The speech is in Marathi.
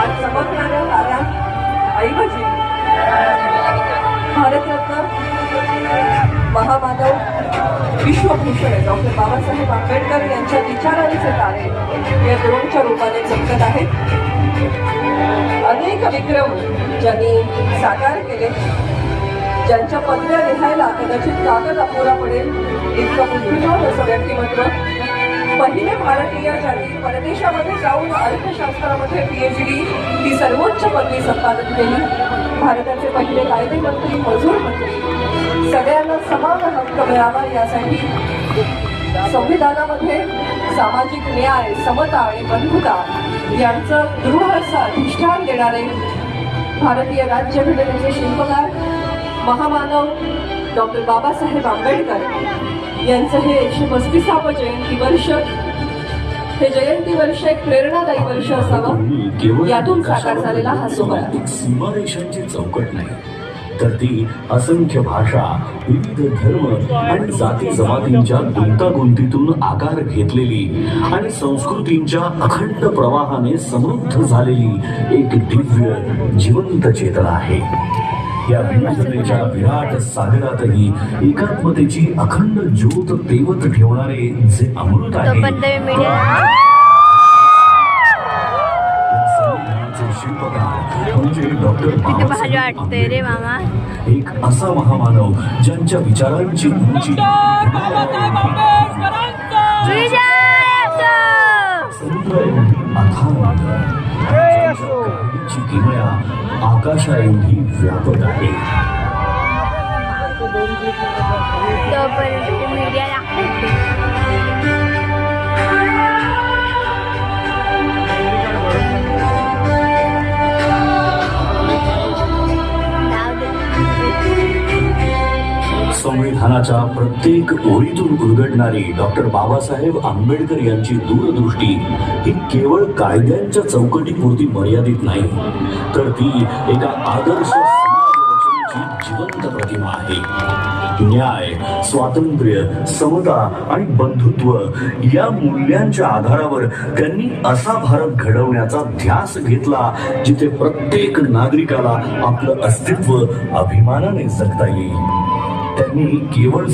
आज चमकणाऱ्या ताऱ्यांऐवजी भारतरत्न महामानव विश्वभूषण डॉक्टर बाबासाहेब आंबेडकर यांच्या विचारांचे तारे या दोनच्या रूपाने चमकत आहेत. अनेक विक्रम ज्यांनी साकार केले, ज्यांच्या पदव्या लिहायला कदाचित कागद अपुरा पडेल इतकं बुद्धिमान असं व्यक्तिमत्व. पहिले भारतीय ज्यांनी परदेशामध्ये जाऊन अर्थशास्त्रामध्ये PhD ही सर्वोच्च पदवी संपादन केली. भारताचे पहिले कायदे मंत्री, मजूर मंत्री, सगळ्यांना समान हक्क मिळावा यासाठी संविधानामध्ये सामाजिक न्याय, समता आणि बंधुता यांचं दृढ असं अधिष्ठान देणारे भारतीय राज्यघटनेचे शिल्पकार महामानव डॉक्टर बाबासाहेब आंबेडकर यांचं हे 135वे जयंती वर्ष, हे जयंती वर्ष एक प्रेरणादायी वर्ष असावं यातून साकार झालेला हा सोहळा. सीमारेषांची चौकट नाही, तर ती असंख्य भाषा, विविध धर्म आणि जाती जमातींच्या गुंतागुंतीतून आकार घेतलेली आणि संस्कृतींच्या अखंड प्रवाहाने समृद्ध झालेली एक दिव्य जिवंत चेतना आहे. या विविधतेच्या विराट सागरातही एकात्मतेची अखंड ज्योत तेवत ठेवणारे जे अमृत आहे, शिल्पकार म्हणजे डॉक्टर बाबासाहेब आंबेडकर. एक असा महामानव ज्यांच्या विचारांची उंची किमया आकाशा एवढी व्यापक आहे. संविधानाच्या प्रत्येक ओळीतून उलगडणारी डॉक्टर बाबासाहेब आंबेडकर यांची दूरदृष्टी ही केवळ कायद्यांच्या चौकटीपुरती मर्यादित नाही, तर ती एका आदर्श समाजरचनेची जिवंत प्रतिमा आहे. न्याय, स्वातंत्र्य, समता आणि बंधुत्व या मूल्यांच्या आधारावर त्यांनी असा भारत घडवण्याचा ध्यास घेतला जिथे प्रत्येक नागरिकाला आपलं अस्तित्व अभिमानाने जगता येईल. त्यांनी केवळ